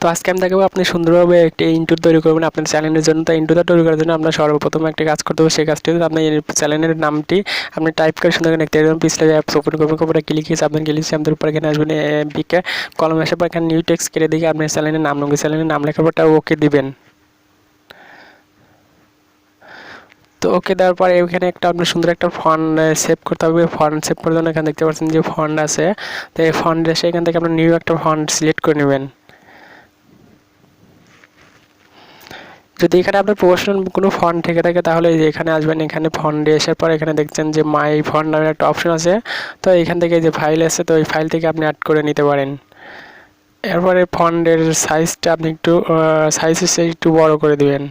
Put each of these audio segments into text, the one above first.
তো আজকে আমি দেখাবো আপনি সুন্দরভাবে একটি ইন্ট্রো তৈরি করবেন আপনার চ্যানেলের জন্য। তো ইন্ট্রোটা তৈরি করার জন্য আপনার সর্বপ্রথম একটা কাজ করতে হবে। সেই কাজটি আপনি চ্যানেলের নামটি আপনি টাইপ করে সুন্দর করে লিখতে হবে। পিছলে অ্যাপস ওপেন করবেন, করে ক্লিক করে আপনি আমাদের উপর এখানে আসবেন, এমপিকে কলম আসার পর এখানে নিউ টেক্সট কেটে দিয়ে আপনার চ্যানেলের নাম লিখবেন। চ্যানেলের নাম লেখার পর ওকে দিবেন। তো ওকে দেওয়ার পরে এখানে একটা আপনার সুন্দর একটা ফন্ট সেভ করতে হবে। ফন্ট সেভ করার জন্য এখানে দেখতে পাচ্ছেন যে ফন্ট আছে। তো এই ফন্ট এসে এখান থেকে আপনার নিউ একটা ফন্ট সিলেক্ট করে নেবেন। যদি এখানে আপনার প্রফেশনাল কোনো ফন্ট থেকে থাকে তাহলে এখানে আসবেন, এখানে ফন্টে আসার পর এখানে দেখছেন যে মাই ফন্ট নামের একটা অপশন আছে। তো এখান থেকে যে ফাইল আছে, তো এই ফাইল থেকে আপনি অ্যাড করে নিতে পারেন। এরপরে ফন্টের সাইজটা আপনি একটু বড় করে দিবেন।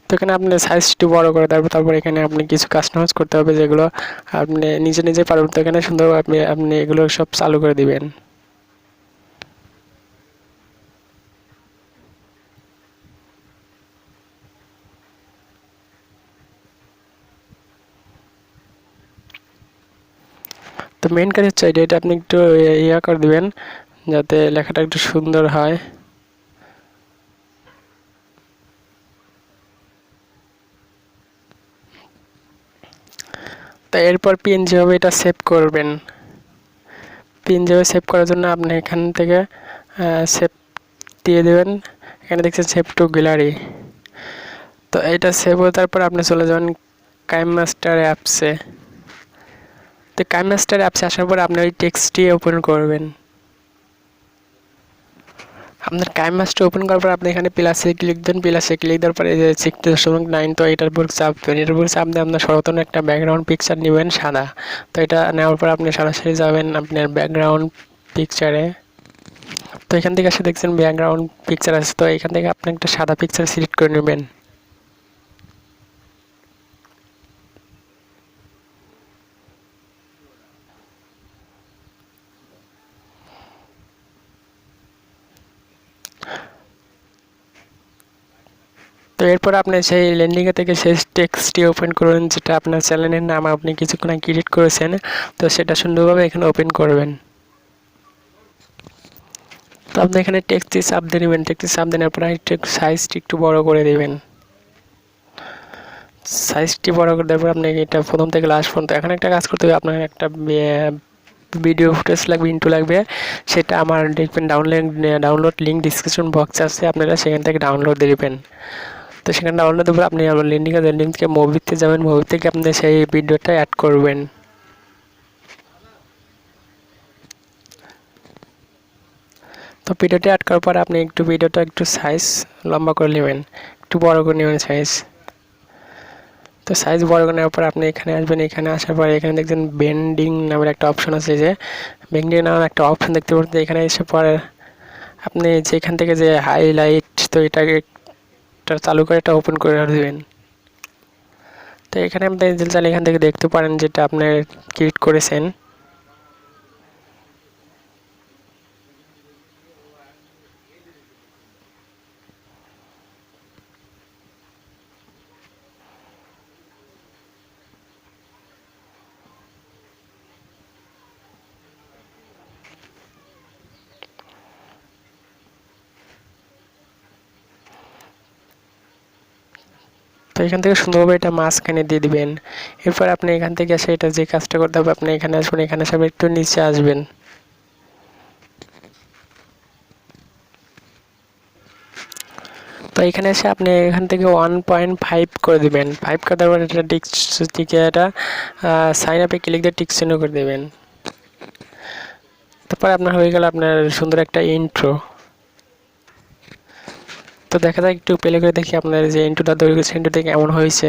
তো এখানে আপনি সাইজটি বড় করে তারপর এখানে আপনি কিছু কাস্টমাইজ করতে হবে, যেগুলো আপনি নিজে পারবেন। তো এখানে সুন্দরভাবে আপনি এগুলো সব চালু করে দিবেন। তো মেইন কাজ হচ্ছে এটা আপনি একটু ইয়া করে দিবেন যাতে লেখাটা একটু সুন্দর হয়। তো এরপর পিএনজি হবে, এটা সেভ করবেন। পিএনজি হবে সেভ করার জন্য আপনি এখান থেকে সেভ দিয়ে দেবেন। এখানে দেখছেন সেভ টু গ্যালারি। তো এটা সেভ হয়ে তারপর আপনি চলে যাবেন কাইনমাস্টার অ্যাপসে। তো কাইনমাস্টার অ্যাপসে আসার পর আপনি ওই টেক্সটটি ওপেন করবেন। আপনার কাইনমাস্টার ওপেন করার পর আপনি এখানে প্লাসে ক্লিক দেন। প্লাসে ক্লিক দেওয়ার পরে যে 60.9, তো এটার উপর চাপ দেবেন। এটার উপর চাপ দিয়ে আপনার সর্বপ্রথম একটা ব্যাকগ্রাউন্ড পিকচার নেবেন সাদা। তো এটা নেওয়ার পর আপনি সরাসরি যাবেন আপনার ব্যাকগ্রাউন্ড পিকচারে। তো এখান থেকে এসে দেখছেন ব্যাকগ্রাউন্ড পিকচার আছে। তো এখান থেকে আপনি একটা সাদা পিকচার সিলেক্ট করে নেবেন। তো এরপর আপনি সেই ল্যান্ডিংয়ে থেকে সেই টেক্সটটি ওপেন করুন, যেটা আপনার চ্যানেলের নাম আপনি কিছুক্ষণ আগে ক্রিয়েট করেছেন। তো সেটা সুন্দরভাবে এখানে ওপেন করবেন। তো আপনি এখানে টেক্সটটি চাপ দিয়ে নেবেন। টেক্সটটি চাপ দেওয়ার পর সাইজটি একটু বড় করে দেবেন। সাইজটি বড় করে দেওয়ার পর আপনি এটা প্রথম থেকে লাস্ট পর্যন্ত এখানে একটা কাজ করতে হবে। আপনার একটা ভিডিও ফুটেজ লাগবে, ইন্ট্রো লাগবে। সেটা আমার দেখবেন ডাউনলোড লিঙ্ক ডিসক্রিপশন বক্সে আছে, আপনারা সেখান থেকে ডাউনলোড দিয়ে দেবেন। তো সেখানে ডাউনলোড দেওয়ার পর আপনি আমার লিঙ্ক থেকে মুভিতে যাবেন। মুভি থেকে আপনি সেই ভিডিওটা অ্যাড করবেন। তো ভিডিওটা অ্যাড করার পর আপনি ভিডিওটা একটু সাইজ লম্বা করে নেবেন, একটু বড় করে নেবেন সাইজ। তো সাইজ বড় করে নেওয়ার পর আপনি এখানে আসবেন। এখানে আসার পর এখানে দেখছেন বেন্ডিং নামের একটা অপশন আছে, যে বেন্ডিং নামের একটা অপশন দেখতে পাচ্ছেন। এখানে এসে পরে আপনি যেখান থেকে যে হাইলাইট, তো এটাকে চালু করে এটা ওপেন করে দেবেন। তো এখানে আপনি চাইলে এখান থেকে দেখতে পারেন যেটা আপনি ক্রিয়েট করেছেন। তো এখান থেকে সুন্দরভাবে এটা মাঝখানে দিয়ে দিবেন। এরপর আপনি এখান থেকে এসে এটা যে কাজটা করতে হবে, আপনি এখানে আসবেন। এখানে সব একটু নিচে আসবেন। তো এখানে এসে আপনি এখান থেকে 1.5 করে দিবেন। 5 করে দেওয়ার পর এটা টিকে এটা সাইন আপে ক্লিক দিয়ে টিক চিহ্ন করে দেবেন। তারপর আপনার হয়ে গেল আপনার সুন্দর একটা ইন্ট্রো। তো দেখা যাক একটু প্লে করে দেখি আপনার যে ইন্ট্রোটা তৈরি করেছে, ইন্ট্রোটা কেমন হয়েছে।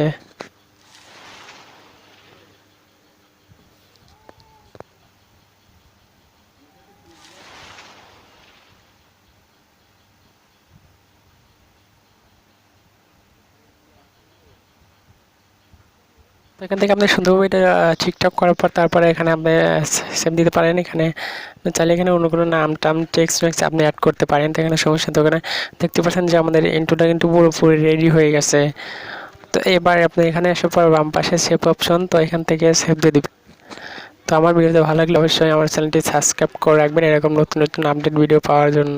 তো এখান থেকে আপনি সুন্দরভাবে এটা ঠিকঠাক করার পর তারপরে এখানে আপনি সেভ দিতে পারেন। এখানে চাইলে এখানে অন্য কোনো নাম টাম টেক্সট আপনি অ্যাড করতে পারেন। তো এখানে সমস্যা, তো এখানে দেখতে পাচ্ছেন যে আমাদের ইন্ট্রোটা কিন্তু পুরোপুরি রেডি হয়ে গেছে। তো এবার আপনি এখানে আসার পর বাম পাশে সেভ অপশন, তো এখান থেকে সেভ দিয়ে দিবেন। তো আমার ভিডিওতে ভালো লাগলে অবশ্যই আমার চ্যানেলটি সাবস্ক্রাইব করে রাখবেন এরকম নতুন নতুন আপডেট ভিডিও পাওয়ার জন্য।